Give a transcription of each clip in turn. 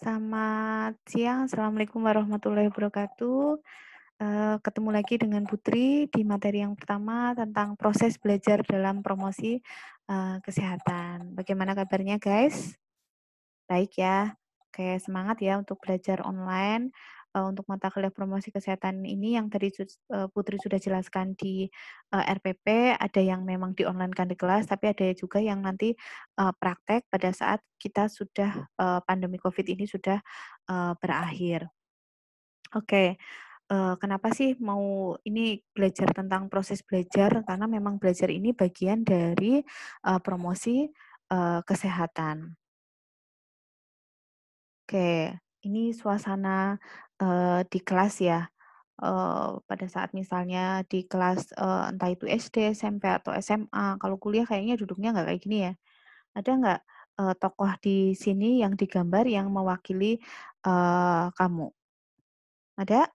Selamat siang, Assalamualaikum warahmatullahi wabarakatuh. Ketemu lagi dengan Putri di materi yang pertama tentang proses belajar dalam promosi, kesehatan. Bagaimana kabarnya, guys? Baik ya. Oke, semangat ya untuk belajar online, untuk mata kuliah promosi kesehatan ini yang tadi Putri sudah jelaskan di, RPP, ada yang memang di-online-kan di kelas, tapi ada juga yang nanti, praktek pada saat kita sudah, pandemi Covid ini sudah, berakhir. Oke, kenapa sih mau ini belajar tentang proses belajar, karena memang belajar ini bagian dari, promosi, kesehatan. Oke, ini suasana, di kelas ya, pada saat misalnya di kelas, entah itu SD, SMP, atau SMA, kalau kuliah kayaknya duduknya nggak kayak gini ya. Ada nggak, tokoh di sini yang digambar yang mewakili, kamu? Ada?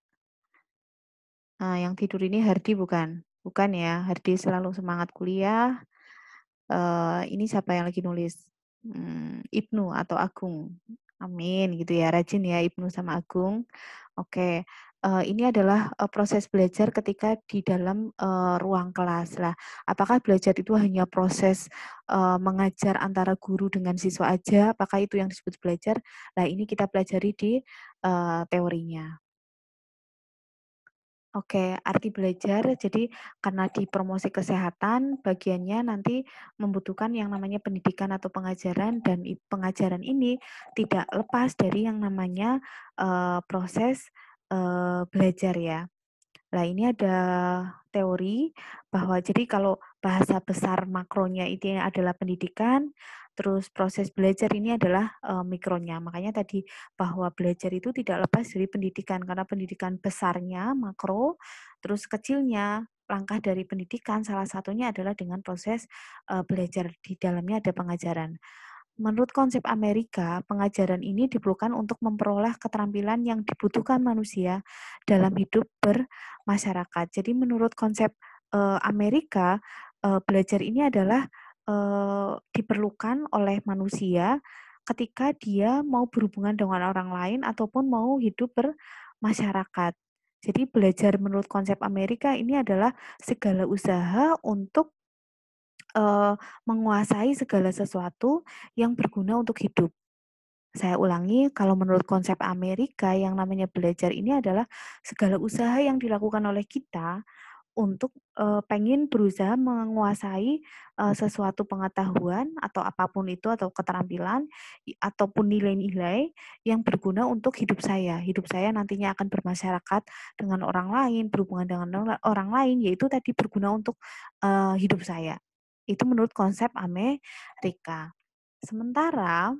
Yang tidur ini Hardi bukan? Bukan ya, Hardi selalu semangat kuliah. Ini siapa yang lagi nulis? Ibnu atau Agung? Amin gitu ya, rajin ya Ibnu sama Agung. Oke, ini adalah, proses belajar ketika di dalam, ruang kelas. Lah, apakah belajar itu hanya proses, mengajar antara guru dengan siswa aja? Apakah itu yang disebut belajar? Nah, ini kita pelajari di, teorinya. Oke, arti belajar, jadi karena di promosi kesehatan, bagiannya nanti membutuhkan yang namanya pendidikan atau pengajaran, dan pengajaran ini tidak lepas dari yang namanya proses belajar ya. Nah, ini ada teori bahwa jadi kalau bahasa besar makronya itu adalah pendidikan, terus proses belajar ini adalah mikronya. Makanya tadi bahwa belajar itu tidak lepas dari pendidikan, karena pendidikan besarnya makro, terus kecilnya langkah dari pendidikan salah satunya adalah dengan proses belajar, di dalamnya ada pengajaran. Menurut konsep Amerika, pengajaran ini diperlukan untuk memperoleh keterampilan yang dibutuhkan manusia dalam hidup bermasyarakat. Jadi menurut konsep Amerika, belajar ini adalah diperlukan oleh manusia ketika dia mau berhubungan dengan orang lain ataupun mau hidup bermasyarakat. Jadi belajar menurut konsep Amerika ini adalah segala usaha untuk eee, menguasai segala sesuatu yang berguna untuk hidup. Saya ulangi, kalau menurut konsep Amerika yang namanya belajar ini adalah segala usaha yang dilakukan oleh kita untuk, pengen berusaha menguasai, sesuatu pengetahuan atau apapun itu atau keterampilan, ataupun nilai-nilai yang berguna untuk hidup saya. Hidup saya nantinya akan bermasyarakat dengan orang lain, berhubungan dengan orang lain, yaitu tadi berguna untuk, hidup saya. Itu menurut konsep Amerika. Sementara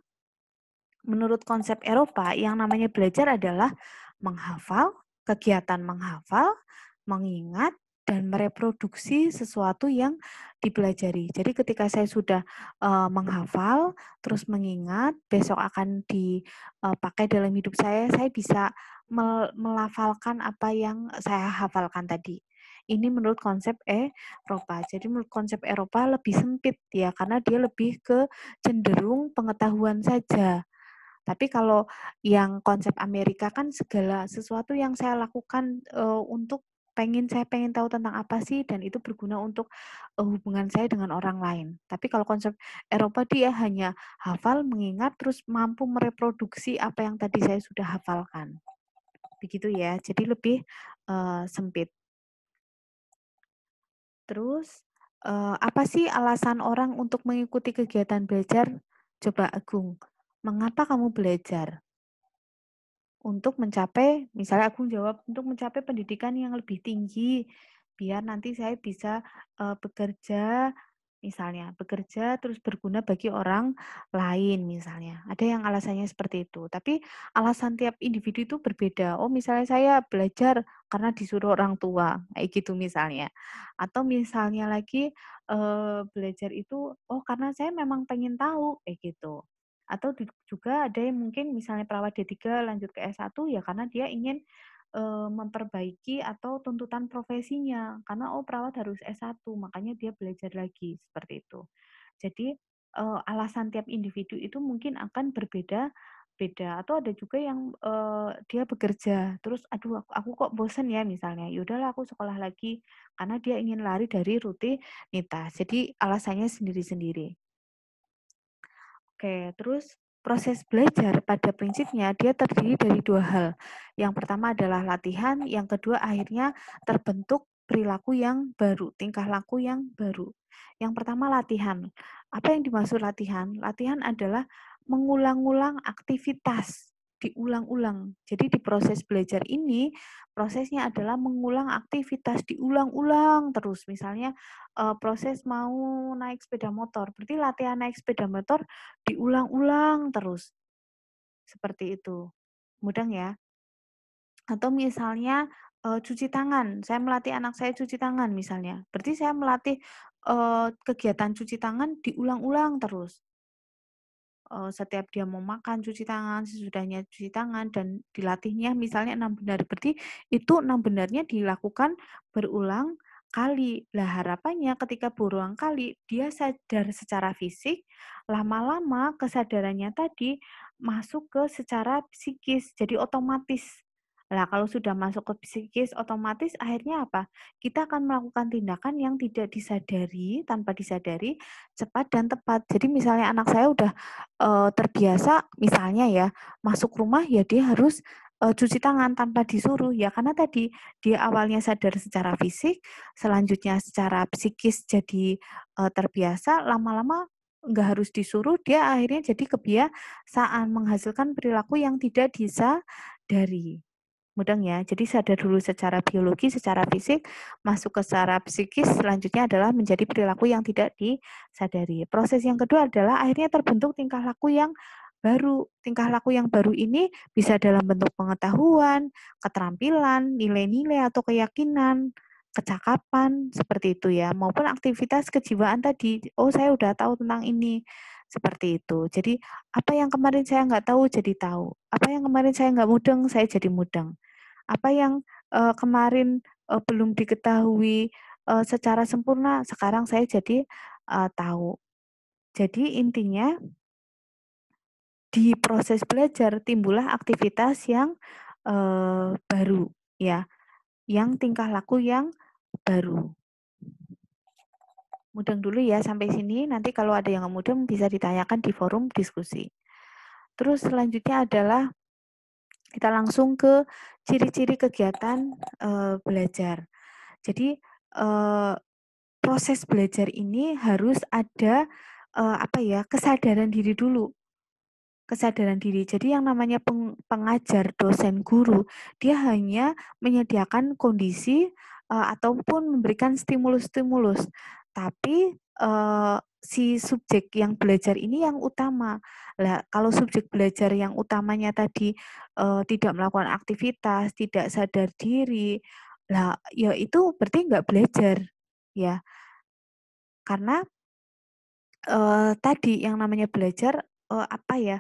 menurut konsep Eropa, yang namanya belajar adalah menghafal, kegiatan menghafal, mengingat, dan mereproduksi sesuatu yang dipelajari. Jadi ketika saya sudah menghafal, terus mengingat, besok akan dipakai dalam hidup saya bisa melafalkan apa yang saya hafalkan tadi. Ini menurut konsep Eropa. Jadi menurut konsep Eropa lebih sempit ya, karena dia lebih ke cenderung pengetahuan saja. Tapi kalau yang konsep Amerika kan segala sesuatu yang saya lakukan, saya pengen tahu tentang apa sih dan itu berguna untuk, hubungan saya dengan orang lain. Tapi kalau konsep Eropa dia hanya hafal, mengingat, terus mampu mereproduksi apa yang tadi saya sudah hafalkan. Begitu ya, jadi lebih, sempit. Terus, apa sih alasan orang untuk mengikuti kegiatan belajar? Coba Agung, mengapa kamu belajar? Untuk mencapai, misalnya aku jawab, untuk mencapai pendidikan yang lebih tinggi, biar nanti saya bisa, bekerja, misalnya, bekerja terus berguna bagi orang lain misalnya. Ada yang alasannya seperti itu, tapi alasan tiap individu itu berbeda. Oh, misalnya saya belajar karena disuruh orang tua, kayak gitu misalnya. Atau misalnya lagi, belajar itu, oh karena saya memang pengen tahu, kayak gitu. Atau juga ada yang mungkin misalnya perawat D3 lanjut ke S1 ya karena dia ingin, memperbaiki atau tuntutan profesinya, karena, oh perawat harus S1 makanya dia belajar lagi, seperti itu. Jadi, alasan tiap individu itu mungkin akan berbeda, beda. Atau ada juga yang, dia bekerja, terus, "Aduh aku kok bosen ya," misalnya, "ya udahlah aku sekolah lagi," karena dia ingin lari dari rutinitas. Jadi alasannya sendiri-sendiri. Oke, terus proses belajar pada prinsipnya dia terdiri dari dua hal. Yang pertama adalah latihan, yang kedua akhirnya terbentuk perilaku yang baru, tingkah laku yang baru. Yang pertama latihan. Apa yang dimaksud latihan? Latihan adalah mengulang-ulang aktivitas, diulang-ulang. Jadi di proses belajar ini, prosesnya adalah mengulang aktivitas, diulang-ulang terus. Misalnya proses mau naik sepeda motor, berarti latihan naik sepeda motor diulang-ulang terus, seperti itu. Mudeng ya? Atau misalnya, cuci tangan, saya melatih anak saya cuci tangan misalnya, berarti saya melatih, kegiatan cuci tangan diulang-ulang terus. Setiap dia mau makan cuci tangan, sesudahnya cuci tangan, dan dilatihnya misalnya 6 benar. Berarti itu 6 benarnya dilakukan berulang kali. Lah harapannya ketika berulang kali dia sadar secara fisik, lama-lama kesadarannya tadi masuk ke secara psikis, jadi otomatis. Lah kalau sudah masuk ke psikis otomatis akhirnya apa? Kita akan melakukan tindakan yang tidak disadari, tanpa disadari, cepat dan tepat. Jadi misalnya anak saya udah terbiasa misalnya ya, masuk rumah ya dia harus, cuci tangan tanpa disuruh, ya karena tadi dia awalnya sadar secara fisik, selanjutnya secara psikis jadi, terbiasa, lama-lama nggak harus disuruh, dia akhirnya jadi kebiasaan, menghasilkan perilaku yang tidak disadari. Mudeng ya, jadi sadar dulu secara biologi, secara fisik, masuk ke secara psikis, selanjutnya adalah menjadi perilaku yang tidak disadari. Proses yang kedua adalah akhirnya terbentuk tingkah laku yang baru. Tingkah laku yang baru ini bisa dalam bentuk pengetahuan, keterampilan, nilai-nilai atau keyakinan, kecakapan, seperti itu ya, maupun aktivitas kejiwaan tadi. Oh, saya udah tahu tentang ini, seperti itu. Jadi, apa yang kemarin saya nggak tahu jadi tahu. Apa yang kemarin saya nggak mudeng, saya jadi mudeng. Apa yang, kemarin, belum diketahui, secara sempurna, sekarang saya jadi, tahu. Jadi intinya di proses belajar timbullah aktivitas yang, baru ya, yang tingkah laku yang baru. Mudeng dulu ya sampai sini, nanti kalau ada yang nggak mudeng bisa ditanyakan di forum diskusi. Terus selanjutnya adalah kita langsung ke ciri-ciri kegiatan, belajar. Jadi, eee, proses belajar ini harus ada, apa ya, kesadaran diri dulu, kesadaran diri. Jadi yang namanya pengajar, dosen, guru, dia hanya menyediakan kondisi, ataupun memberikan stimulus-stimulus. Tapi, si subjek yang belajar ini yang utama. Lah, kalau subjek belajar yang utamanya tadi, tidak melakukan aktivitas, tidak sadar diri, lah, ya itu berarti nggak belajar, ya. Karena tadi yang namanya belajar, apa ya,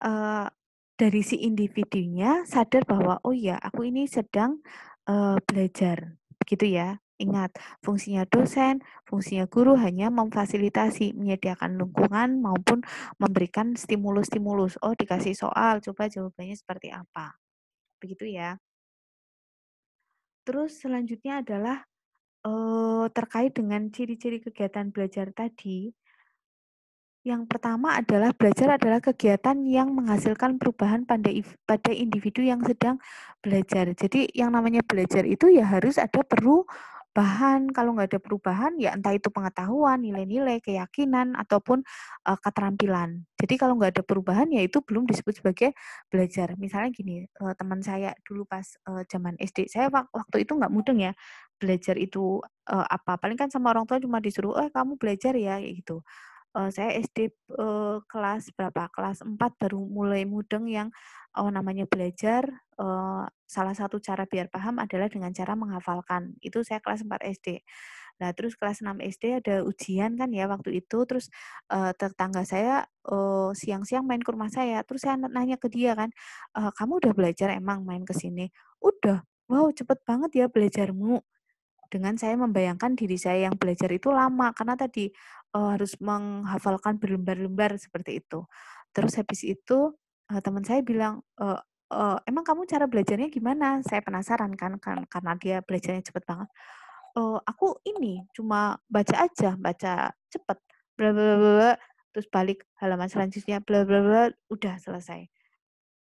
eee, dari si individunya sadar bahwa, "Oh ya, aku ini sedang, belajar." Begitu ya. Ingat, fungsinya dosen, fungsinya guru hanya memfasilitasi, menyediakan lingkungan maupun memberikan stimulus-stimulus. Oh, dikasih soal, coba jawabannya seperti apa. Begitu ya. Terus selanjutnya adalah, terkait dengan ciri-ciri kegiatan belajar tadi. Yang pertama adalah belajar adalah kegiatan yang menghasilkan perubahan pada individu yang sedang belajar. Jadi yang namanya belajar itu ya harus ada perubahan. Kalau nggak ada perubahan ya entah itu pengetahuan, nilai-nilai, keyakinan, ataupun keterampilan. Jadi kalau nggak ada perubahan ya itu belum disebut sebagai belajar. Misalnya gini, teman saya dulu pas zaman SD, saya waktu itu nggak mudeng ya belajar itu apa. Paling kan sama orang tua cuma disuruh, kamu belajar ya, gitu. Saya SD, kelas berapa, kelas 4 baru mulai mudeng yang, namanya belajar, salah satu cara biar paham adalah dengan cara menghafalkan. Itu saya kelas 4 SD. Nah, terus kelas 6 SD ada ujian kan ya waktu itu, terus, tetangga saya, siang-siang main ke rumah saya, terus saya nanya ke dia kan, "Kamu udah belajar emang main ke sini?" "Udah." "Wow, cepet banget ya belajarmu." Dengan saya membayangkan diri saya yang belajar itu lama, karena tadi, harus menghafalkan berlembar-lembar seperti itu. Terus habis itu teman saya bilang, "Emang kamu cara belajarnya gimana?" Saya penasaran kan karena dia belajarnya cepet banget. Aku ini cuma baca aja, baca cepet, bla bla bla bla, terus balik halaman selanjutnya, bla bla bla, udah selesai.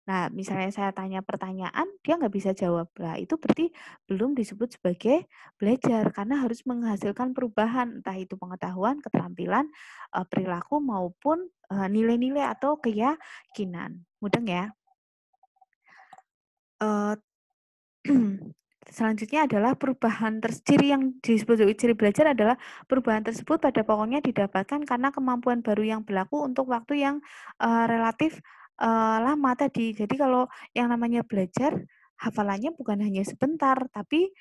Nah, misalnya saya tanya pertanyaan, dia nggak bisa jawab. Lah, itu berarti belum disebut sebagai belajar, karena harus menghasilkan perubahan, entah itu pengetahuan, keterampilan, perilaku, maupun nilai-nilai atau keyakinan. Mudeng ya? Eh, Selanjutnya adalah perubahan ciri yang disebut ciri belajar adalah perubahan tersebut pada pokoknya didapatkan karena kemampuan baru yang berlaku untuk waktu yang relatif lama tadi. Jadi kalau yang namanya belajar, hafalannya bukan hanya sebentar, tapi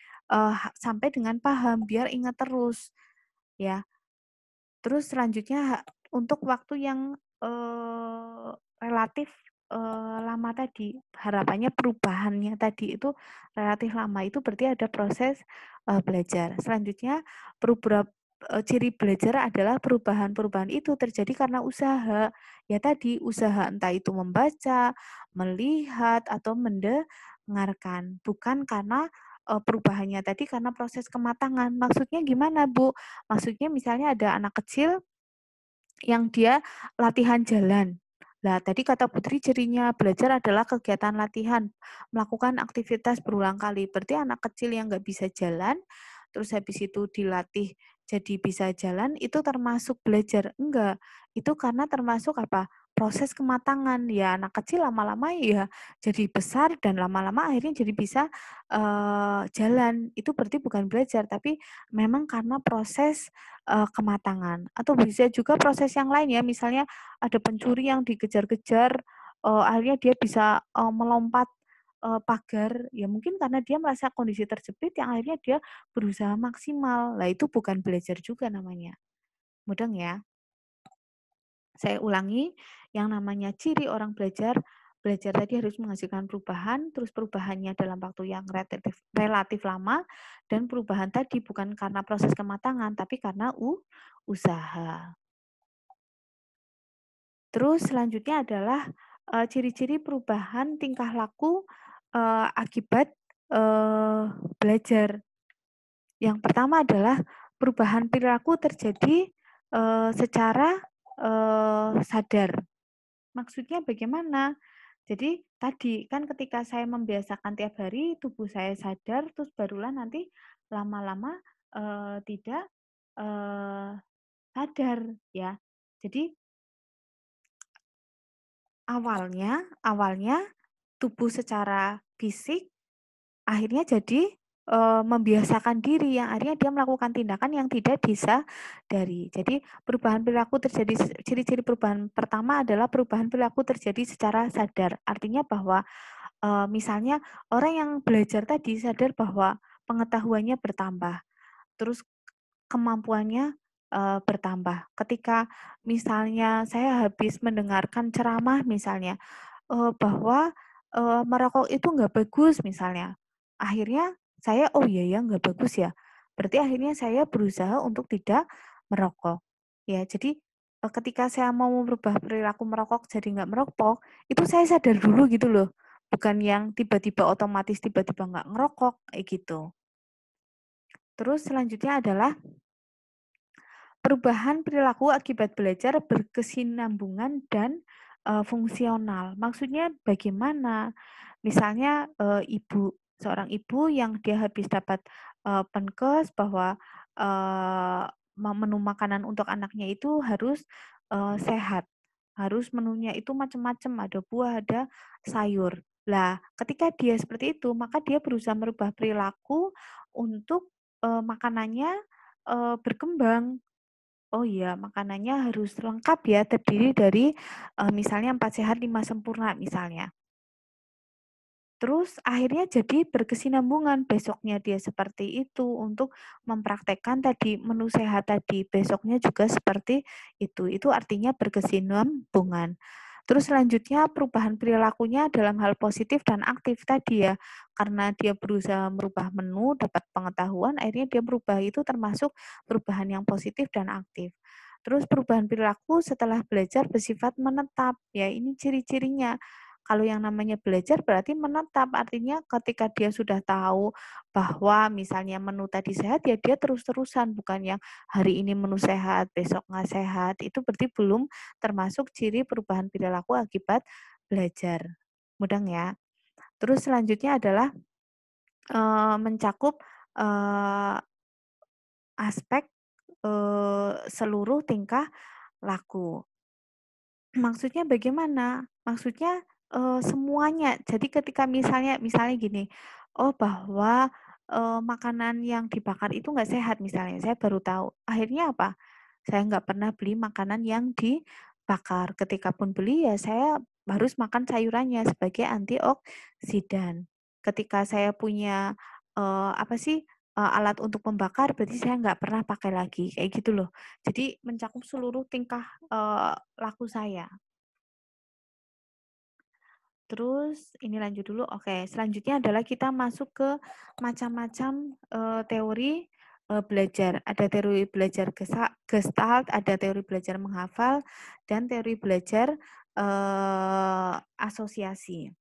sampai dengan paham, biar ingat terus, ya. Terus selanjutnya untuk waktu yang relatif lama tadi, harapannya perubahannya tadi itu relatif lama, itu berarti ada proses belajar. Selanjutnya ciri belajar adalah perubahan-perubahan itu terjadi karena usaha. Ya tadi, usaha entah itu membaca, melihat, atau mendengarkan. Bukan karena perubahannya tadi karena proses kematangan. Maksudnya gimana, Bu? Maksudnya misalnya ada anak kecil yang dia latihan jalan. Nah, tadi kata Putri cirinya belajar adalah kegiatan latihan, melakukan aktivitas berulang kali. Berarti anak kecil yang nggak bisa jalan, terus habis itu dilatih jadi bisa jalan, itu termasuk belajar? Enggak, itu karena termasuk apa? Proses kematangan. Ya, anak kecil lama-lama ya jadi besar dan lama-lama akhirnya jadi bisa jalan. Itu berarti bukan belajar, tapi memang karena proses kematangan. Atau bisa juga proses yang lain ya, misalnya ada pencuri yang dikejar-kejar, akhirnya dia bisa melompat pagar, ya mungkin karena dia merasa kondisi terjepit yang akhirnya dia berusaha maksimal. Lah itu bukan belajar juga namanya. Mudeng ya? Saya ulangi, yang namanya ciri orang belajar, belajar tadi harus menghasilkan perubahan, terus perubahannya dalam waktu yang relatif lama, dan perubahan tadi bukan karena proses kematangan, tapi karena usaha. Terus selanjutnya adalah ciri-ciri perubahan tingkah laku akibat belajar. Yang pertama adalah perubahan perilaku terjadi secara sadar. Maksudnya bagaimana? Jadi tadi kan ketika saya membiasakan tiap hari, tubuh saya sadar, terus barulah nanti lama-lama tidak sadar ya. Jadi awalnya tubuh secara fisik akhirnya jadi membiasakan diri yang akhirnya dia melakukan tindakan yang tidak disadari. Jadi perubahan perilaku terjadi, ciri-ciri perubahan pertama adalah perubahan perilaku terjadi secara sadar. Artinya bahwa misalnya orang yang belajar tadi sadar bahwa pengetahuannya bertambah, terus kemampuannya bertambah. Ketika misalnya saya habis mendengarkan ceramah misalnya, bahwa merokok itu nggak bagus misalnya. Akhirnya saya, "Oh iya ya, nggak bagus ya." Berarti akhirnya saya berusaha untuk tidak merokok. Ya, jadi ketika saya mau merubah perilaku merokok jadi nggak merokok, itu saya sadar dulu gitu loh. Bukan yang tiba-tiba otomatis tiba-tiba nggak ngerokok, kayak gitu. Terus selanjutnya adalah perubahan perilaku akibat belajar berkesinambungan dan fungsional. Maksudnya bagaimana? Misalnya seorang ibu yang dia habis dapat penkes bahwa menu makanan untuk anaknya itu harus sehat, harus menunya itu macam-macam, ada buah, ada sayur. Lah, ketika dia seperti itu, maka dia berusaha merubah perilaku untuk makanannya berkembang. Oh iya, makanannya harus lengkap ya, terdiri dari misalnya 4 sehat 5 sempurna misalnya. Terus akhirnya jadi berkesinambungan, besoknya dia seperti itu untuk mempraktekkan tadi menu sehat tadi, besoknya juga seperti itu. Itu artinya berkesinambungan. Terus selanjutnya perubahan perilakunya dalam hal positif dan aktif tadi ya, karena dia berusaha merubah menu, dapat pengetahuan, akhirnya dia berubah, itu termasuk perubahan yang positif dan aktif. Terus perubahan perilaku setelah belajar bersifat menetap, ya ini ciri-cirinya. Kalau yang namanya belajar berarti menetap, artinya ketika dia sudah tahu bahwa misalnya menu tadi sehat, ya dia terus-terusan, bukan yang hari ini menu sehat, besok nggak sehat. Itu berarti belum termasuk ciri perubahan perilaku akibat belajar. Mudeng ya. Terus selanjutnya adalah mencakup aspek seluruh tingkah laku. Maksudnya bagaimana? Maksudnya, semuanya. Jadi ketika misalnya gini, oh bahwa, makanan yang dibakar itu nggak sehat misalnya, saya baru tahu. Akhirnya apa? Saya nggak pernah beli makanan yang dibakar. Ketika pun beli, ya saya harus makan sayurannya sebagai antioksidan. Ketika saya punya, apa sih, alat untuk membakar, berarti saya nggak pernah pakai lagi, kayak gitu loh. Jadi mencakup seluruh tingkah, laku saya. Terus ini lanjut dulu, oke. Selanjutnya adalah kita masuk ke macam-macam, teori, belajar. Ada teori belajar Gestalt, ada teori belajar menghafal, dan teori belajar, asosiasi.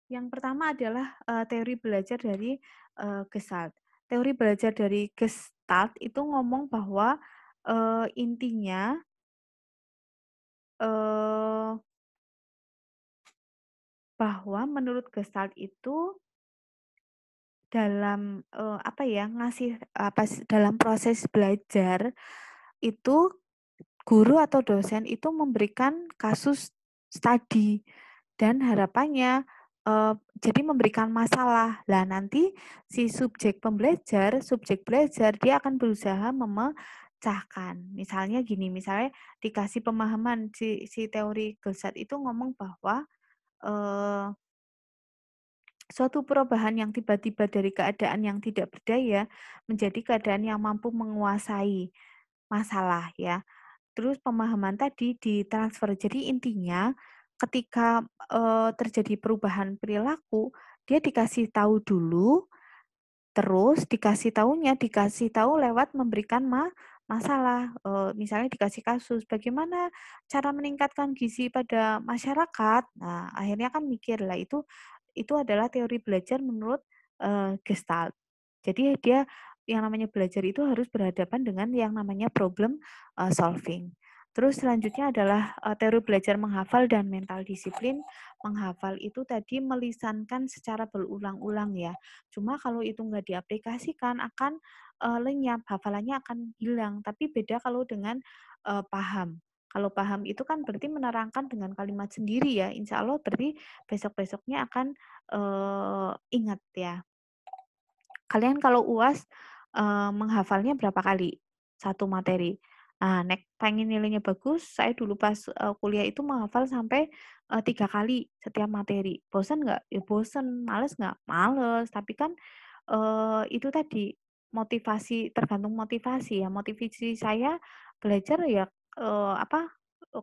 Yang pertama adalah, teori belajar dari, Gestalt. Teori belajar dari Gestalt itu ngomong bahwa, intinya, eee, bahwa menurut Gestalt itu dalam, apa ya, dalam proses belajar itu guru atau dosen itu memberikan kasus studi dan harapannya, jadi memberikan masalah. Lah nanti si subjek belajar dia akan berusaha memecahkan. Misalnya gini, misalnya dikasih pemahaman si teori Gestalt itu ngomong bahwa, eee suatu perubahan yang tiba-tiba dari keadaan yang tidak berdaya menjadi keadaan yang mampu menguasai masalah ya. Terus pemahaman tadi ditransfer. Jadi intinya ketika, terjadi perubahan perilaku, dia dikasih tahu dulu, terus dikasih tahu lewat memberikan masalah, misalnya dikasih kasus, bagaimana cara meningkatkan gizi pada masyarakat. Nah, akhirnya kan mikir, lah itu adalah teori belajar menurut, Gestalt. Jadi dia yang namanya belajar itu harus berhadapan dengan yang namanya problem, solving. Terus selanjutnya adalah, teori belajar menghafal dan mental disiplin. Menghafal itu tadi melisankan secara berulang-ulang ya. Cuma kalau itu nggak diaplikasikan akan, lenyap, hafalannya akan hilang. Tapi beda kalau dengan, paham. Kalau paham itu kan berarti menerangkan dengan kalimat sendiri ya, insya Allah berarti besok-besoknya akan, ingat ya. Kalian kalau UAS, menghafalnya berapa kali satu materi? Nah, pengen nilainya bagus, saya dulu pas, kuliah itu menghafal sampai, 3 kali setiap materi. Bosan nggak? Ya bosen. Males nggak? Males. Tapi kan, itu tadi, tergantung motivasi ya. Motivasi saya belajar ya, apa,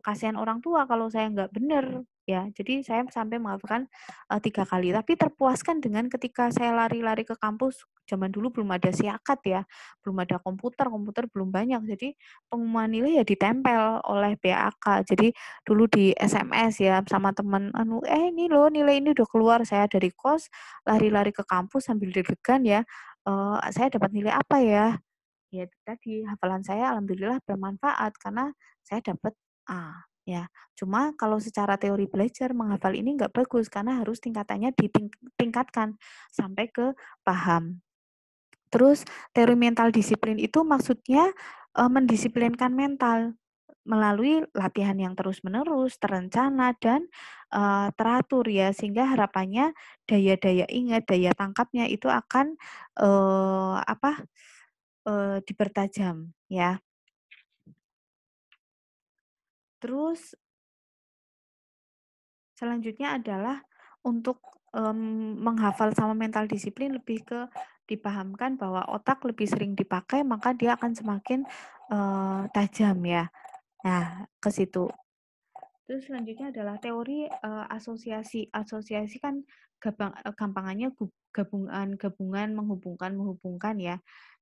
kasihan orang tua kalau saya nggak bener, ya. Jadi saya sampai menghafalkan, 3 kali. Tapi terpuaskan dengan ketika saya lari-lari ke kampus, zaman dulu belum ada siakat ya, belum ada komputer belum banyak. Jadi pengumuman nilai ya ditempel oleh BAK. Jadi dulu di SMS ya sama teman, anu, ini loh nilai ini udah keluar." Saya dari kos lari-lari ke kampus sambil deg-degan ya, "Saya dapat nilai apa ya?" Ya itu tadi, hafalan saya alhamdulillah bermanfaat karena saya dapat A, ya. Cuma kalau secara teori belajar menghafal ini nggak bagus karena harus tingkatannya ditingkatkan sampai ke paham. Terus teori mental disiplin itu maksudnya, mendisiplinkan mental melalui latihan yang terus-menerus, terencana dan, teratur ya, sehingga harapannya daya-daya ingat, daya tangkapnya itu akan, apa, dipertajam ya. Terus selanjutnya adalah untuk, menghafal sama mental disiplin lebih ke dipahamkan bahwa otak lebih sering dipakai, maka dia akan semakin, tajam ya. Nah, ke situ. Terus selanjutnya adalah teori, asosiasi. Asosiasi kan gampangannya gabungan, menghubungkan ya.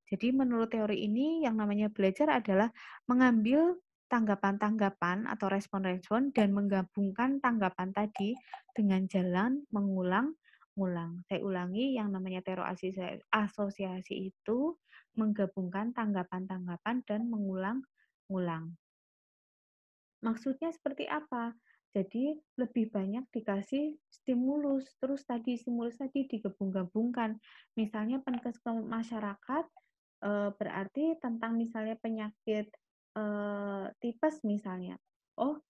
Jadi menurut teori ini yang namanya belajar adalah mengambil tanggapan-tanggapan atau respon-respon dan menggabungkan tanggapan tadi dengan jalan mengulang-ulang. Saya ulangi, yang namanya teori asosiasi itu menggabungkan tanggapan-tanggapan dan mengulang-ulang. Maksudnya seperti apa? Jadi lebih banyak dikasih stimulus, terus tadi stimulus tadi digabung-gabungkan. Misalnya penkes ke masyarakat berarti tentang misalnya penyakit tipes misalnya. Oh,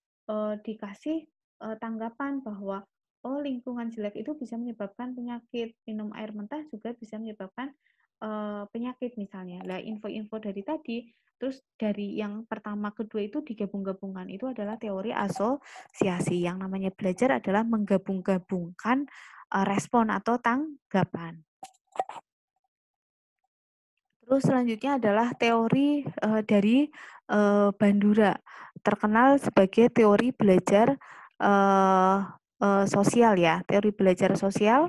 dikasih tanggapan bahwa oh lingkungan jelek itu bisa menyebabkan penyakit, minum air mentah juga bisa menyebabkan penyakit misalnya. Nah, info-info dari tadi terus dari yang pertama kedua itu digabung-gabungkan itu adalah teori asosiasi. Yang namanya belajar adalah menggabung-gabungkan respon atau tanggapan. Terus selanjutnya adalah teori dari Bandura, terkenal sebagai teori belajar sosial ya. Teori belajar sosial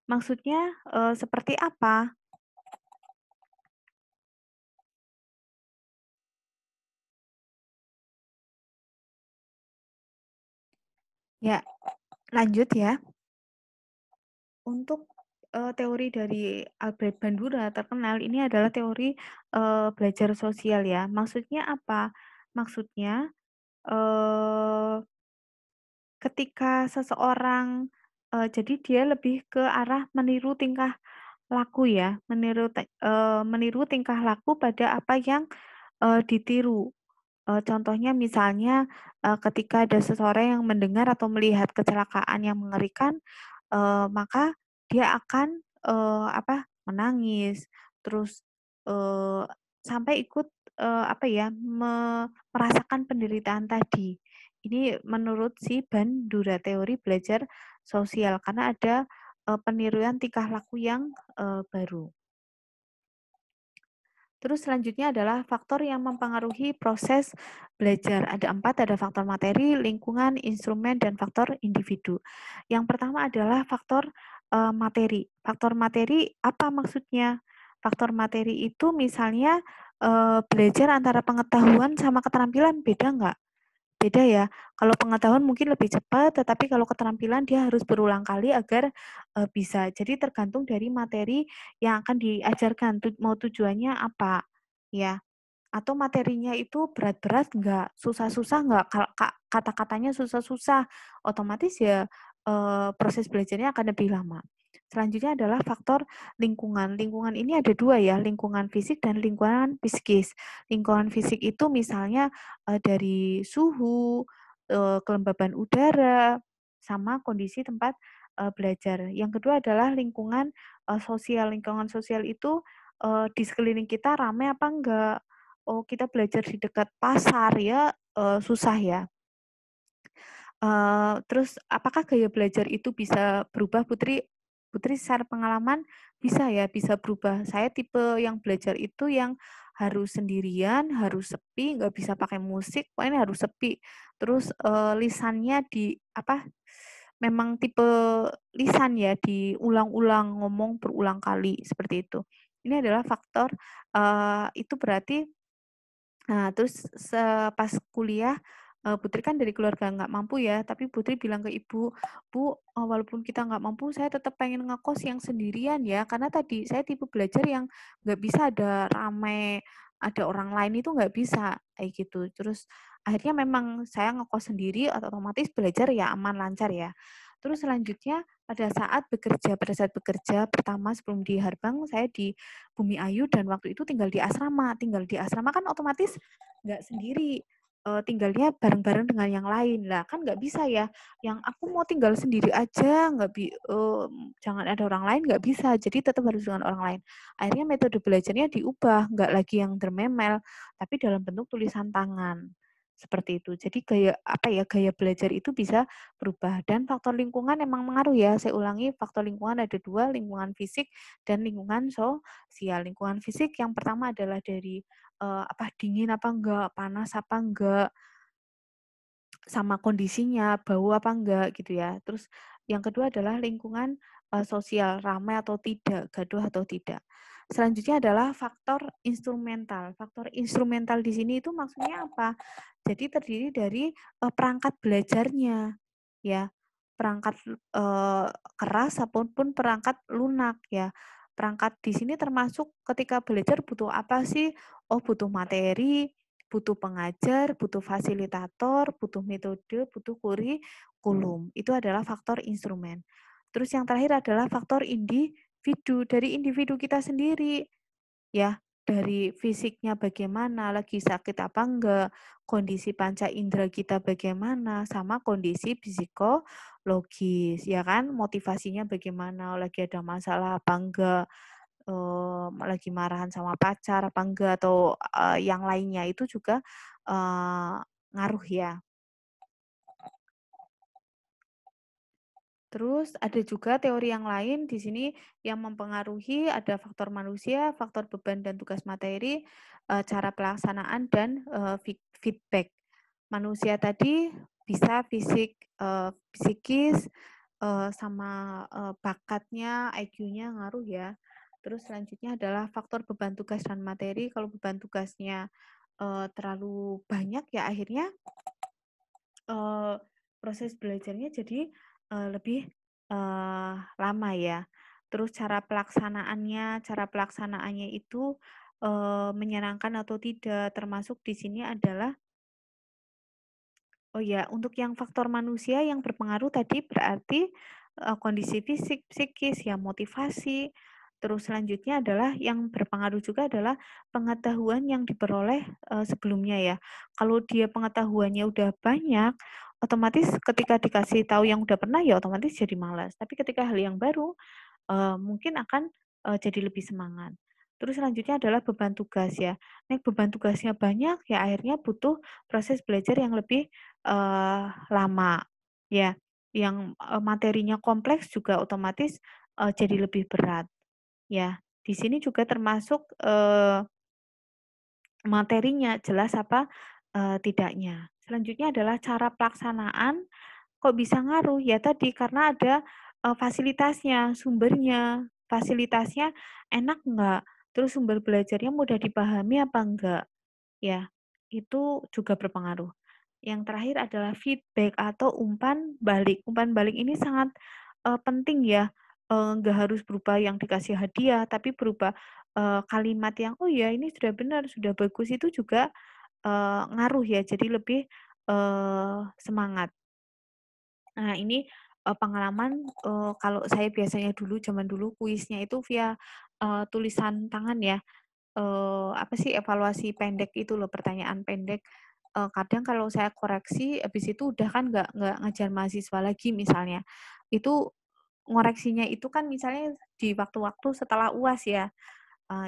maksudnya seperti apa? Ya, lanjut ya. Untuk teori dari Albert Bandura terkenal ini adalah teori belajar sosial ya. Maksudnya apa? Maksudnya ketika seseorang jadi dia lebih ke arah meniru tingkah laku ya, meniru tingkah laku pada apa yang ditiru. Contohnya misalnya ketika ada seseorang yang mendengar atau melihat kecelakaan yang mengerikan, maka dia akan menangis, terus sampai ikut apa ya, merasakan penderitaan tadi. Ini menurut si Bandura, teori belajar sosial, karena ada peniruan tingkah laku yang baru. Terus selanjutnya adalah faktor yang mempengaruhi proses belajar. Ada 4, ada faktor materi, lingkungan, instrumen, dan faktor individu. Yang pertama adalah faktor materi. Faktor materi apa maksudnya? Faktor materi itu misalnya belajar antara pengetahuan sama keterampilan, beda nggak? Beda ya. Kalau pengetahuan mungkin lebih cepat, tetapi kalau keterampilan dia harus berulang kali agar bisa. Jadi tergantung dari materi yang akan diajarkan, mau tujuannya apa, ya. Atau materinya itu berat-berat enggak, susah-susah enggak, kata-katanya susah-susah, otomatis ya proses belajarnya akan lebih lama. Selanjutnya adalah faktor lingkungan. Lingkungan ini ada 2 ya, lingkungan fisik dan lingkungan psikis. Lingkungan fisik itu misalnya dari suhu, kelembaban udara, sama kondisi tempat belajar. Yang kedua adalah lingkungan sosial. Lingkungan sosial itu di sekeliling kita ramai apa enggak? Oh, kita belajar di dekat pasar ya, susah ya. Terus apakah gaya belajar itu bisa berubah, Putri? Putri secara pengalaman bisa ya, bisa berubah. Saya tipe yang belajar itu yang harus sendirian, harus sepi, nggak bisa pakai musik, pokoknya harus sepi. Terus lisannya memang tipe lisan ya, diulang-ulang, ngomong berulang kali, seperti itu. Ini adalah faktor, itu berarti. Nah, terus pas kuliah, Putri kan dari keluarga nggak mampu ya, tapi Putri bilang ke ibu, "Bu, walaupun kita nggak mampu, saya tetap pengen ngekos yang sendirian ya." Karena tadi saya tipe belajar yang nggak bisa ada ramai, ada orang lain itu nggak bisa, kayak gitu. Terus akhirnya memang saya ngekos sendiri, otomatis belajar ya aman, lancar ya. Terus selanjutnya pada saat bekerja pertama sebelum di Harbang, saya di Bumi Ayu dan waktu itu tinggal di asrama. Tinggal di asrama kan otomatis nggak sendiri, tinggalnya bareng-bareng dengan yang lain. Lah kan nggak bisa ya, yang aku mau tinggal sendiri aja, jangan ada orang lain, nggak bisa. Jadi tetap harus dengan orang lain. Akhirnya metode belajarnya diubah, nggak lagi yang dermemel, tapi dalam bentuk tulisan tangan. Seperti itu. Jadi gaya belajar itu bisa berubah. Dan faktor lingkungan emang mengaruh ya. Saya ulangi, faktor lingkungan ada 2, lingkungan fisik dan lingkungan sosial. Lingkungan fisik yang pertama adalah dari dingin apa enggak, panas apa enggak, sama kondisinya, bau apa enggak gitu ya. Terus yang kedua adalah lingkungan sosial, ramai atau tidak, gaduh atau tidak. Selanjutnya adalah faktor instrumental. Faktor instrumental di sini itu maksudnya apa? Jadi terdiri dari perangkat belajarnya, ya, perangkat keras ataupun perangkat lunak, ya. Perangkat di sini termasuk ketika belajar butuh apa sih? Oh, butuh materi, butuh pengajar, butuh fasilitator, butuh metode, butuh kurikulum. Itu adalah faktor instrumen. Terus yang terakhir adalah faktor individu, dari individu kita sendiri, ya, dari fisiknya bagaimana, lagi sakit apa enggak, kondisi panca indera kita bagaimana, sama kondisi psikologis, ya kan, motivasinya bagaimana, lagi ada masalah apa enggak, lagi marahan sama pacar apa enggak, atau yang lainnya itu juga ngaruh ya. Terus ada juga teori yang lain di sini yang mempengaruhi ada faktor manusia, faktor beban dan tugas materi, cara pelaksanaan dan feedback. Manusia tadi bisa fisik, psikis, sama bakatnya, IQ-nya ngaruh ya. Terus selanjutnya adalah faktor beban tugas dan materi. Kalau beban tugasnya terlalu banyak ya akhirnya eee, proses belajarnya jadi lebih lama ya. Terus cara pelaksanaannya itu menyenangkan atau tidak, termasuk di sini adalah oh ya, untuk yang faktor manusia yang berpengaruh tadi berarti kondisi fisik, psikis, ya motivasi. Terus selanjutnya adalah yang berpengaruh juga adalah pengetahuan yang diperoleh sebelumnya ya. Kalau dia pengetahuannya udah banyak, otomatis ketika dikasih tahu yang udah pernah ya otomatis jadi malas. Tapi ketika hal yang baru mungkin akan jadi lebih semangat. Terus selanjutnya adalah beban tugas ya. Nek beban tugasnya banyak ya akhirnya butuh proses belajar yang lebih lama ya. Yang materinya kompleks juga otomatis jadi lebih berat ya. Di sini juga termasuk materinya jelas apa tidaknya. Selanjutnya adalah cara pelaksanaan. Kok bisa ngaruh? Ya tadi karena ada fasilitasnya, sumbernya, fasilitasnya enak enggak, terus sumber belajarnya mudah dipahami apa enggak, ya, itu juga berpengaruh. Yang terakhir adalah feedback atau umpan balik. Umpan balik ini sangat penting ya, enggak harus berupa yang dikasih hadiah, tapi berupa kalimat yang, "Oh ya ini sudah benar, sudah bagus," itu juga ngaruh ya, jadi lebih semangat. Nah, ini pengalaman kalau saya biasanya dulu, zaman dulu kuisnya itu via tulisan tangan ya, apa sih, evaluasi pendek itu loh, pertanyaan pendek. Kadang kalau saya koreksi, habis itu udah kan nggak ngajar mahasiswa lagi misalnya. Itu ngoreksinya itu kan misalnya di waktu-waktu setelah UAS ya.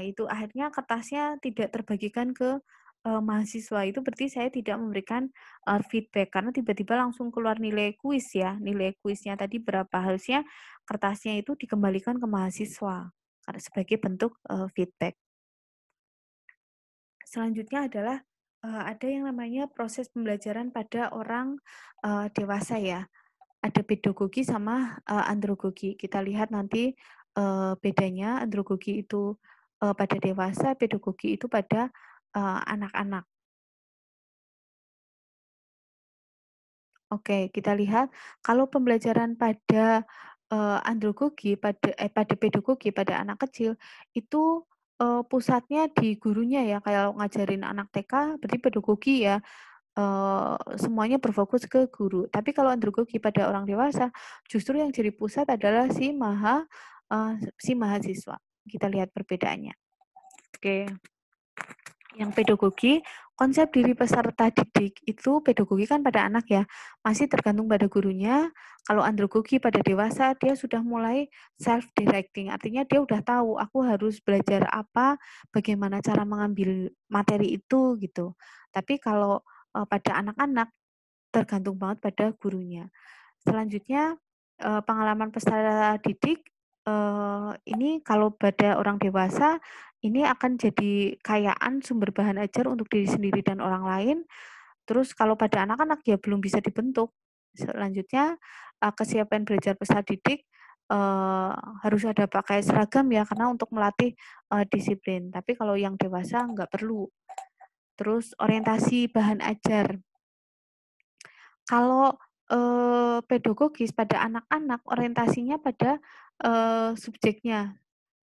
Itu akhirnya kertasnya tidak terbagikan ke mahasiswa. Itu berarti saya tidak memberikan feedback karena tiba-tiba langsung keluar nilai kuis ya. Nilai kuisnya tadi berapa, harusnya kertasnya itu dikembalikan ke mahasiswa karena sebagai bentuk feedback. Selanjutnya adalah ada yang namanya proses pembelajaran pada orang dewasa ya. Ada pedagogi sama andragogi. Kita lihat nanti bedanya. Andragogi itu pada dewasa, pedagogi itu pada anak-anak. Oke, kita lihat kalau pembelajaran pada andragogi, pada pedagogi pada anak kecil itu pusatnya di gurunya ya. Kayak ngajarin anak TK berarti pedagogi ya. Semuanya berfokus ke guru. Tapi kalau andragogi pada orang dewasa, justru yang jadi pusat adalah si mahasiswa. Kita lihat perbedaannya. Oke. Yang pedagogi, konsep diri peserta didik itu pedagogi kan pada anak ya, masih tergantung pada gurunya. Kalau andragogi pada dewasa, dia sudah mulai self-directing, artinya dia udah tahu, aku harus belajar apa, bagaimana cara mengambil materi itu, gitu. Tapi kalau pada anak-anak, tergantung banget pada gurunya. Selanjutnya, pengalaman peserta didik, ini kalau pada orang dewasa, ini akan jadi kayaan sumber bahan ajar untuk diri sendiri dan orang lain. Terus kalau pada anak-anak ya belum bisa dibentuk. Selanjutnya, kesiapan belajar peserta didik, eee, harus ada pakai seragam ya, karena untuk melatih, disiplin. Tapi kalau yang dewasa nggak perlu. Terus orientasi bahan ajar. Kalau, pedagogis pada anak-anak orientasinya pada, subjeknya.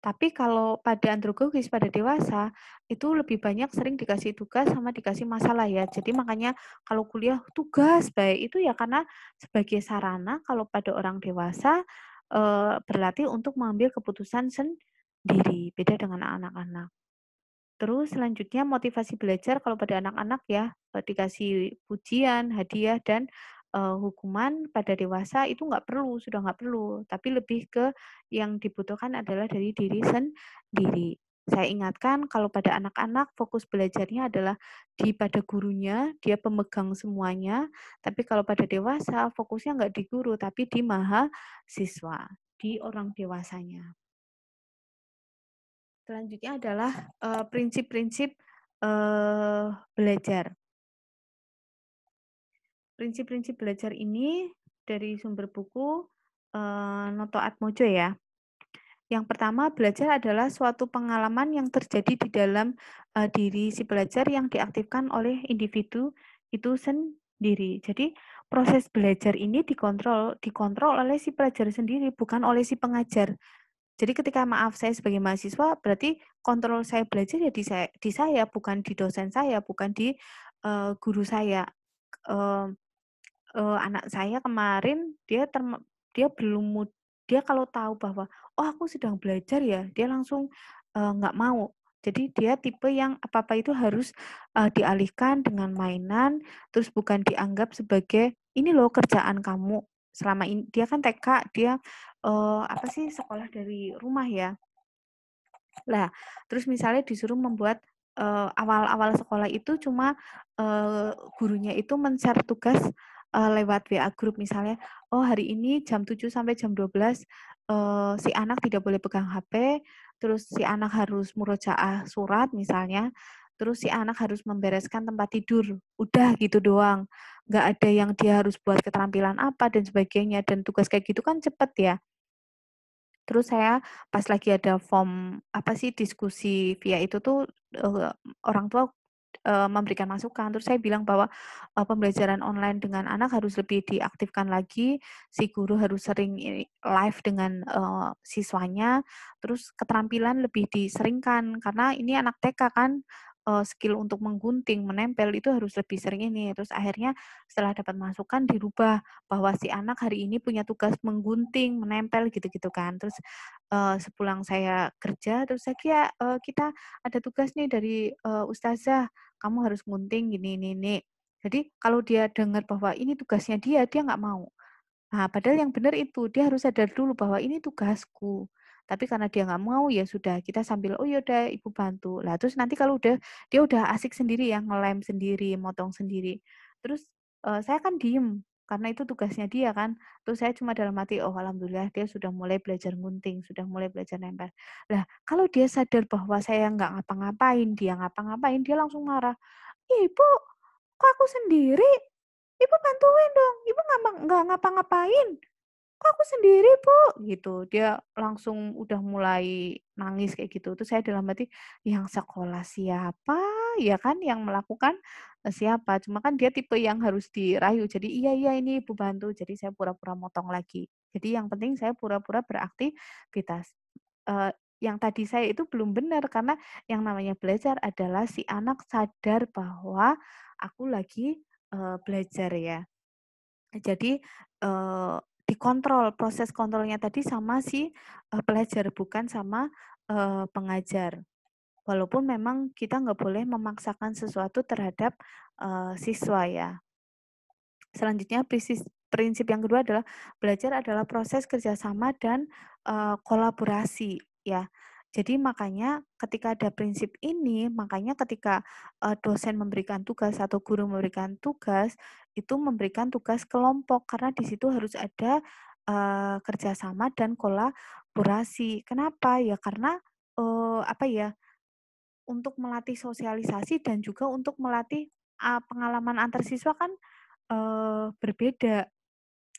Tapi kalau pada andragogis, pada dewasa, itu lebih banyak sering dikasih tugas sama dikasih masalah ya. Jadi makanya kalau kuliah tugas baik itu ya karena sebagai sarana kalau pada orang dewasa, berlatih untuk mengambil keputusan sendiri, beda dengan anak-anak. Terus selanjutnya motivasi belajar kalau pada anak-anak ya, dikasih pujian, hadiah, dan, hukuman. Pada dewasa itu nggak perlu, sudah nggak perlu, tapi lebih ke yang dibutuhkan adalah dari diri sendiri. Saya ingatkan kalau pada anak-anak fokus belajarnya adalah pada gurunya, dia pemegang semuanya, tapi kalau pada dewasa fokusnya nggak di guru, tapi di mahasiswa, di orang dewasanya. Selanjutnya adalah, prinsip-prinsip, belajar. Prinsip-prinsip belajar ini dari sumber buku, Noto Atmojo ya. Yang pertama, belajar adalah suatu pengalaman yang terjadi di dalam, diri si belajar yang diaktifkan oleh individu itu sendiri. Jadi, proses belajar ini dikontrol dikontrol oleh si pelajar sendiri, bukan oleh si pengajar. Jadi ketika maaf saya sebagai mahasiswa, berarti kontrol saya belajar ya di saya, bukan di dosen saya, bukan di, guru saya. Eee anak saya kemarin dia belum dia kalau tahu bahwa, "Oh aku sedang belajar ya," dia langsung, nggak mau. Jadi dia tipe yang apa-apa itu harus, dialihkan dengan mainan, terus bukan dianggap sebagai, "Ini loh kerjaan kamu selama ini." Dia kan TK, dia, apa sih, sekolah dari rumah ya. Lah, terus misalnya disuruh membuat, awal-awal sekolah itu cuma, gurunya itu men-share tugas, lewat WA group misalnya, "Oh hari ini jam 7 sampai jam 12, si anak tidak boleh pegang HP, terus si anak harus murojaah surat," misalnya, terus si anak harus membereskan tempat tidur. Udah gitu doang, nggak ada yang dia harus buat keterampilan apa dan sebagainya, dan tugas kayak gitu kan cepet ya. Terus saya pas lagi ada form, apa sih, diskusi via itu tuh, eee, orang tua, memberikan masukan, terus saya bilang bahwa, pembelajaran online dengan anak harus lebih diaktifkan lagi, si guru harus sering live dengan, siswanya, terus keterampilan lebih diseringkan, karena ini anak TK kan, skill untuk menggunting, menempel itu harus lebih sering ini. Terus akhirnya setelah dapat masukan dirubah, bahwa si anak hari ini punya tugas menggunting, menempel, gitu-gitu kan. Terus, sepulang saya kerja, terus saya kira, "Kita ada tugas nih dari, ustazah, kamu harus gunting gini ini ini." Jadi kalau dia dengar bahwa ini tugasnya dia nggak mau. Nah, padahal yang benar itu, dia harus sadar dulu bahwa ini tugasku. Tapi karena dia nggak mau, ya sudah kita sambil, "Oh ya udah ibu bantu." Lah terus nanti kalau dia udah asik sendiri ya, ngelem sendiri, motong sendiri. Terus, saya kan diem, karena itu tugasnya dia kan. Terus saya cuma dalam hati, "Oh alhamdulillah dia sudah mulai belajar gunting, sudah mulai belajar nempel." Lah kalau dia sadar bahwa saya nggak ngapa-ngapain, dia ngapa-ngapain, dia langsung marah, "Ibu, kok aku sendiri? Ibu bantuin dong, ibu nggak ngapa-ngapain. Kok aku sendiri, Bu?" Gitu. Dia langsung udah mulai nangis kayak gitu. Terus saya dalam hati, yang sekolah siapa ya kan yang melakukan, siapa. Cuma kan dia tipe yang harus dirayu. Jadi, "Iya iya ini Ibu bantu." Jadi saya pura-pura motong lagi. Jadi yang penting saya pura-pura beraktivitas. Yang tadi saya itu belum benar karena yang namanya belajar adalah si anak sadar bahwa aku lagi, belajar ya. Jadi, dikontrol, proses kontrolnya tadi sama si, pelajar, bukan sama, pengajar. Walaupun memang kita nggak boleh memaksakan sesuatu terhadap, siswa ya. Selanjutnya prinsip yang kedua adalah belajar adalah proses kerjasama dan, kolaborasi ya. Jadi makanya ketika ada prinsip ini, makanya ketika, dosen memberikan tugas atau guru memberikan tugas, itu memberikan tugas kelompok karena di situ harus ada, kerjasama dan kolaborasi. Kenapa? Ya karena, apa ya, untuk melatih sosialisasi dan juga untuk melatih, pengalaman antar siswa kan, berbeda.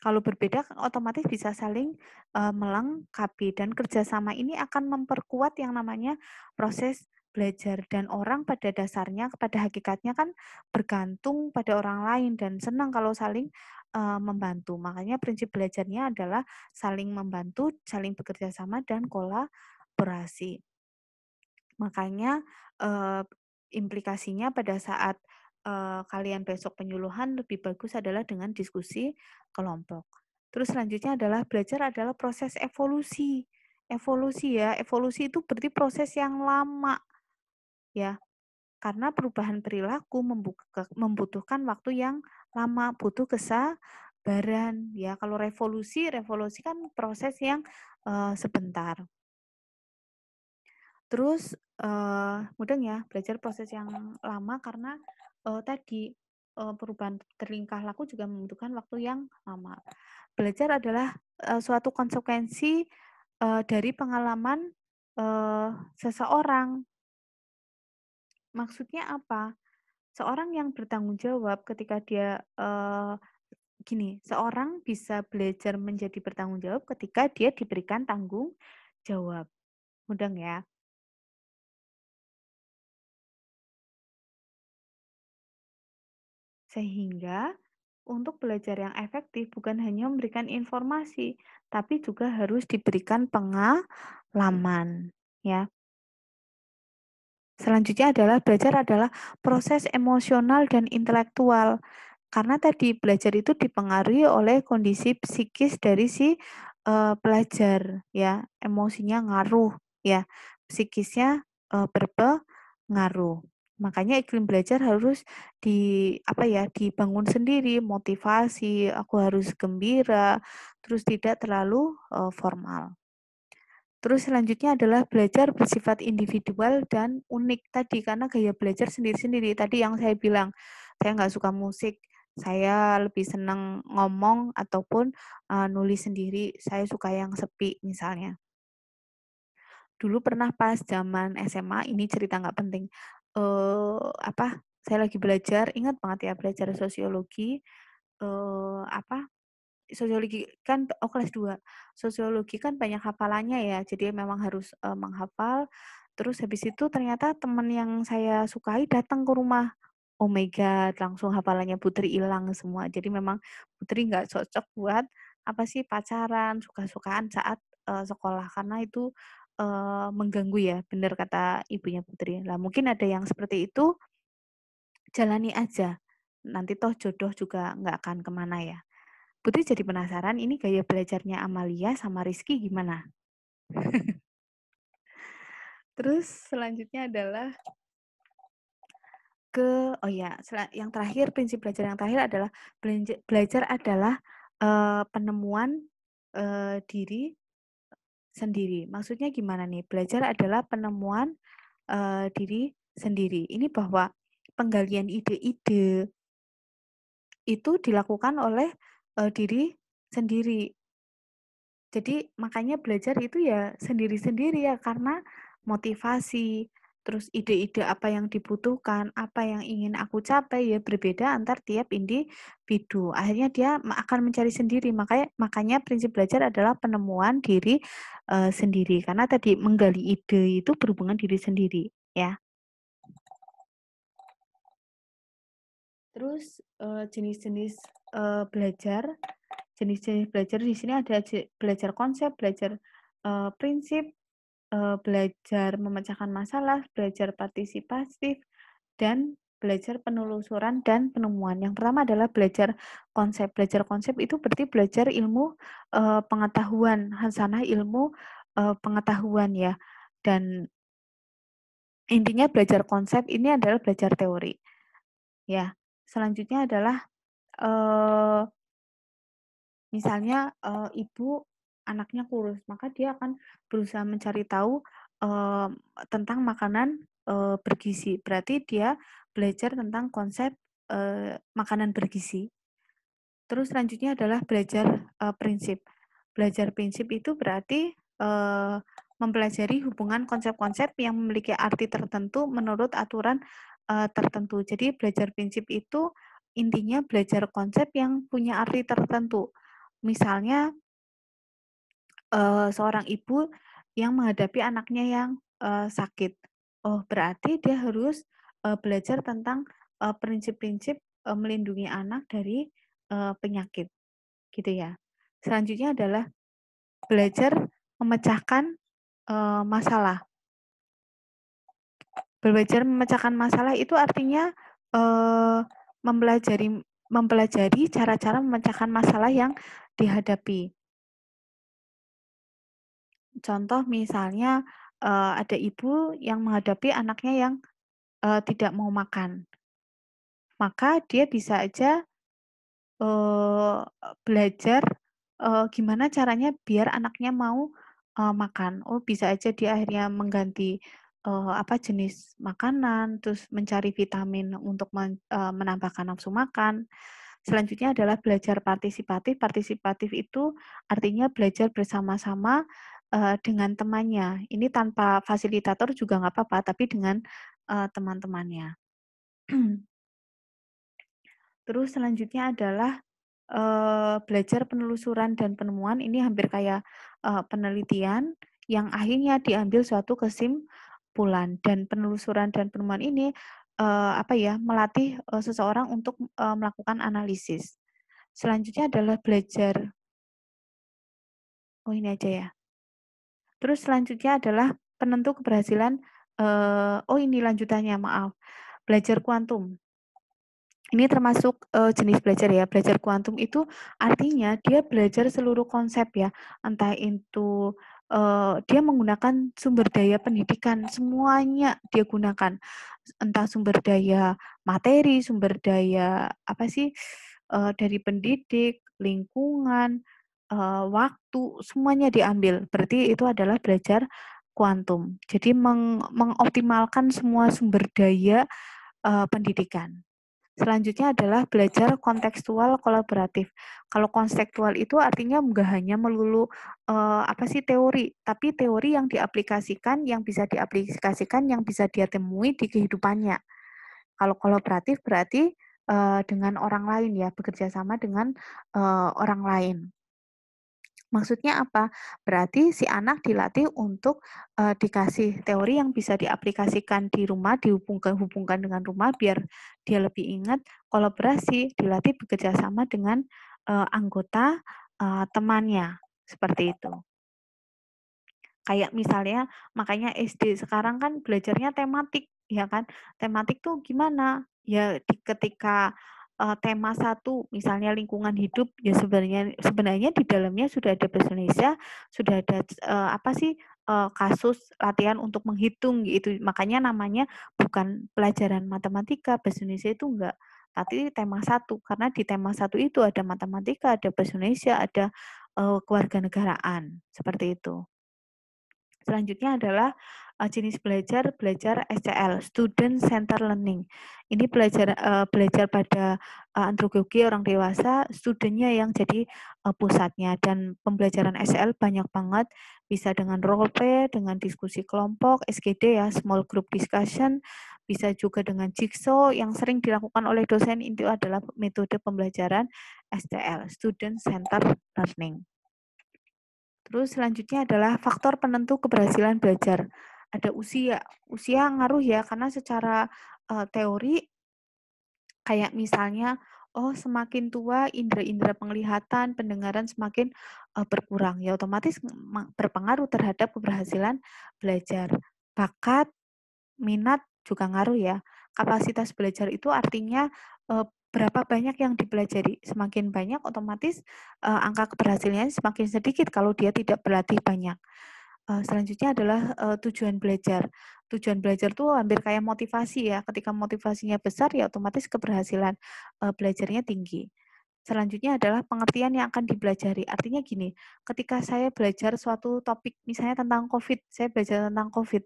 Kalau berbeda otomatis bisa saling melengkapi dan kerjasama ini akan memperkuat yang namanya proses belajar dan orang pada dasarnya, pada hakikatnya kan bergantung pada orang lain dan senang kalau saling membantu. Makanya prinsip belajarnya adalah saling membantu, saling bekerja sama dan kolaborasi. Makanya, implikasinya pada saat, kalian besok penyuluhan lebih bagus adalah dengan diskusi kelompok. Terus selanjutnya adalah belajar adalah proses evolusi. Evolusi ya, evolusi itu berarti proses yang lama ya, karena perubahan perilaku membutuhkan waktu yang lama, butuh kesabaran ya. Kalau revolusi, revolusi kan proses yang, sebentar. Terus, mudeng ya, belajar proses yang lama karena, tadi, perubahan tingkah laku juga membutuhkan waktu yang lama. Belajar adalah, suatu konsekuensi, dari pengalaman, seseorang. Maksudnya apa? Seorang yang bertanggung jawab ketika dia, gini, seorang bisa belajar menjadi bertanggung jawab ketika dia diberikan tanggung jawab. Mudeng ya? Sehingga untuk belajar yang efektif bukan hanya memberikan informasi, tapi juga harus diberikan pengalaman, ya. Selanjutnya adalah belajar adalah proses emosional dan intelektual. Karena tadi belajar itu dipengaruhi oleh kondisi psikis dari si pelajar, ya. Emosinya ngaruh, ya. Psikisnya berpengaruh. Makanya iklim belajar harus apa ya, dibangun sendiri, motivasi, aku harus gembira, terus tidak terlalu formal. Terus selanjutnya adalah belajar bersifat individual dan unik tadi, karena gaya belajar sendiri-sendiri. Tadi yang saya bilang, saya nggak suka musik, saya lebih senang ngomong ataupun nulis sendiri, saya suka yang sepi misalnya. Dulu pernah pas zaman SMA, ini cerita nggak penting, saya lagi belajar, ingat banget ya belajar sosiologi, apa sosiologi kan kelas 2. Sosiologi kan banyak hafalannya ya, jadi memang harus, menghafal. Terus habis itu ternyata teman yang saya sukai datang ke rumah. Oh my god, langsung hafalannya Putri hilang semua. Jadi memang Putri nggak cocok buat, apa sih, pacaran, suka-sukaan saat, sekolah, karena itu, mengganggu ya, benar kata ibunya Putri. Lah mungkin ada yang seperti itu, jalani aja, nanti toh jodoh juga nggak akan kemana ya. Putri jadi penasaran ini gaya belajarnya Amalia sama Rizky gimana? Terus selanjutnya adalah oh ya, yang terakhir, prinsip belajar yang terakhir adalah belajar adalah penemuan diri sendiri. Maksudnya gimana nih? Belajar adalah penemuan diri sendiri. Ini bahwa penggalian ide-ide itu dilakukan oleh diri sendiri. Jadi makanya belajar itu ya sendiri-sendiri ya, karena motivasi, terus ide-ide apa yang dibutuhkan, apa yang ingin aku capai ya berbeda antar tiap individu. Akhirnya dia akan mencari sendiri. Makanya prinsip belajar adalah penemuan diri sendiri. Karena tadi menggali ide itu berhubungan diri sendiri, ya. Terus jenis-jenis belajar, jenis-jenis belajar di sini ada belajar konsep, belajar prinsip, belajar memecahkan masalah, belajar partisipatif, dan belajar penelusuran dan penemuan. Yang pertama adalah belajar konsep. Belajar konsep itu berarti belajar ilmu pengetahuan, hasanah ilmu pengetahuan ya. Dan intinya belajar konsep ini adalah belajar teori. Ya. Selanjutnya adalah misalnya ibu anaknya kurus, maka dia akan berusaha mencari tahu tentang makanan bergizi. Berarti dia belajar tentang konsep makanan bergizi. Terus selanjutnya adalah belajar prinsip. Belajar prinsip itu berarti mempelajari hubungan konsep-konsep yang memiliki arti tertentu menurut aturan tertentu. Jadi belajar prinsip itu intinya belajar konsep yang punya arti tertentu. Misalnya, seorang ibu yang menghadapi anaknya yang, sakit. Oh, berarti dia harus, belajar tentang, prinsip-prinsip, melindungi anak dari, penyakit, gitu ya. Selanjutnya adalah belajar memecahkan, masalah. Belajar memecahkan masalah itu artinya, eee, mempelajari mempelajari cara-cara memecahkan masalah yang dihadapi. Contoh misalnya, ada ibu yang menghadapi anaknya yang, tidak mau makan, maka dia bisa aja, eee, belajar, gimana caranya biar anaknya mau, makan. Oh, bisa aja dia akhirnya mengganti, jenis makanan, terus mencari vitamin untuk menambahkan nafsu makan. Selanjutnya adalah belajar partisipatif. Partisipatif itu artinya belajar bersama-sama, dengan temannya. Ini tanpa fasilitator juga nggak apa-apa, tapi dengan, teman-temannya. Terus selanjutnya adalah, belajar penelusuran dan penemuan. Ini hampir kayak, penelitian yang akhirnya diambil suatu kesimpulan. Dan penelusuran dan penemuan ini, melatih, seseorang untuk, melakukan analisis. Selanjutnya adalah belajar oh ini aja ya. Terus selanjutnya adalah penentu keberhasilan, oh ini lanjutannya maaf, belajar kuantum. Ini termasuk, jenis belajar ya. Belajar kuantum itu artinya dia belajar seluruh konsep ya, entah itu, dia menggunakan sumber daya pendidikan, semuanya dia gunakan. Entah sumber daya materi, sumber daya dari pendidik, lingkungan, waktu, semuanya diambil. Berarti itu adalah belajar kuantum. Jadi mengoptimalkan semua sumber daya, pendidikan. Selanjutnya adalah belajar kontekstual kolaboratif. Kalau kontekstual itu artinya nggak hanya melulu, teori, tapi teori yang diaplikasikan, yang bisa diaplikasikan, yang bisa dia temui di kehidupannya. Kalau kolaboratif berarti, dengan orang lain ya, bekerja sama dengan, orang lain. Maksudnya apa? Berarti si anak dilatih untuk, dikasih teori yang bisa diaplikasikan di rumah, hubungkan dengan rumah biar dia lebih ingat, kolaborasi, dilatih bekerja sama dengan, anggota, temannya, seperti itu. Kayak misalnya makanya SD sekarang kan belajarnya tematik, ya kan. Tematik tuh gimana? Ya ketika, tema satu misalnya lingkungan hidup, ya sebenarnya sebenarnya di dalamnya sudah ada bahasa Indonesia, sudah ada, kasus latihan untuk menghitung gitu. Makanya namanya bukan pelajaran matematika, bahasa Indonesia itu enggak, tapi tema satu. Karena di tema satu itu ada matematika, ada bahasa Indonesia, ada, kewarganegaraan, seperti itu. Selanjutnya adalah, jenis belajar, belajar SCL, Student Center Learning. Ini belajar pada, andragogi orang dewasa, studentnya yang jadi, pusatnya dan pembelajaran SCL banyak banget, bisa dengan role play, dengan diskusi kelompok, SGD ya, small group discussion, bisa juga dengan jigsaw yang sering dilakukan oleh dosen, itu adalah metode pembelajaran SCL, Student Center Learning. Terus selanjutnya adalah faktor penentu keberhasilan belajar. Ada usia. Usia ngaruh ya, karena secara, teori kayak misalnya, oh semakin tua indera-indera penglihatan, pendengaran semakin, berkurang, ya otomatis berpengaruh terhadap keberhasilan belajar. Bakat, minat juga ngaruh ya. Kapasitas belajar itu artinya, berapa banyak yang dipelajari. Semakin banyak otomatis, angka keberhasilannya semakin sedikit kalau dia tidak berlatih banyak. Selanjutnya adalah, tujuan belajar. Tujuan belajar tuh hampir kayak motivasi ya, ketika motivasinya besar ya otomatis keberhasilan, belajarnya tinggi. Selanjutnya adalah pengertian yang akan dipelajari. Artinya gini, ketika saya belajar suatu topik misalnya tentang COVID, saya belajar tentang COVID.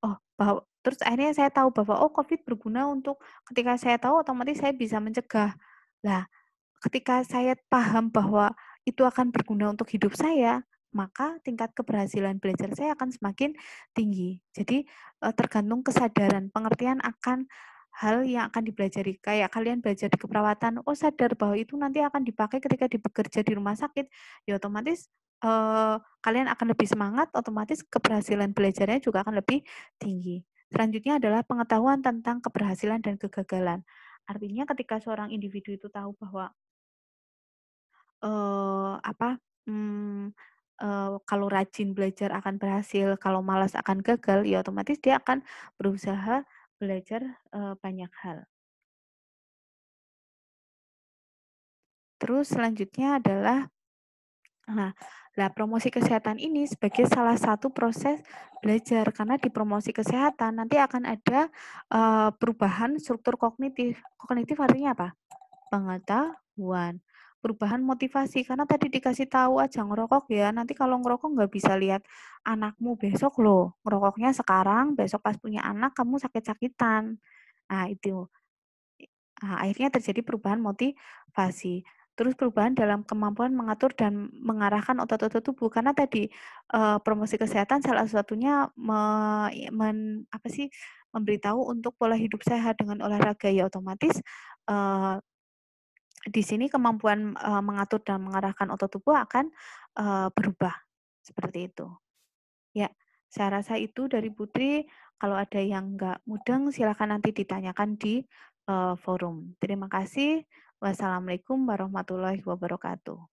Oh, terus akhirnya saya tahu bahwa, oh COVID berguna untuk ketika saya tahu otomatis saya bisa mencegah. Lah, ketika saya paham bahwa itu akan berguna untuk hidup saya, maka tingkat keberhasilan belajar saya akan semakin tinggi. Jadi, tergantung kesadaran, pengertian akan hal yang akan dipelajari. Kayak kalian belajar di keperawatan, oh sadar bahwa itu nanti akan dipakai ketika bekerja di rumah sakit, ya otomatis kalian akan lebih semangat, otomatis keberhasilan belajarnya juga akan lebih tinggi. Selanjutnya adalah pengetahuan tentang keberhasilan dan kegagalan. Artinya ketika seorang individu itu tahu bahwa apa, mmm, kalau rajin belajar akan berhasil, kalau malas akan gagal, ya otomatis dia akan berusaha belajar, banyak hal. Terus selanjutnya adalah nah, lah promosi kesehatan ini sebagai salah satu proses belajar, karena di promosi kesehatan nanti akan ada, perubahan struktur kognitif. Kognitif artinya apa? Pengetahuan, perubahan motivasi, karena tadi dikasih tahu aja ngerokok ya, nanti kalau ngerokok nggak bisa lihat anakmu besok loh, ngerokoknya sekarang, besok pas punya anak kamu sakit-sakitan. Nah itu, akhirnya terjadi perubahan motivasi. Terus perubahan dalam kemampuan mengatur dan mengarahkan otot-otot tubuh, karena tadi, promosi kesehatan salah satunya apa sih, memberitahu untuk pola hidup sehat dengan olahraga, ya otomatis, eee di sini kemampuan, mengatur dan mengarahkan otot tubuh akan, berubah, seperti itu. Ya, saya rasa itu dari Putri, kalau ada yang nggak mudeng silakan nanti ditanyakan di, forum. Terima kasih. Wassalamualaikum warahmatullahi wabarakatuh.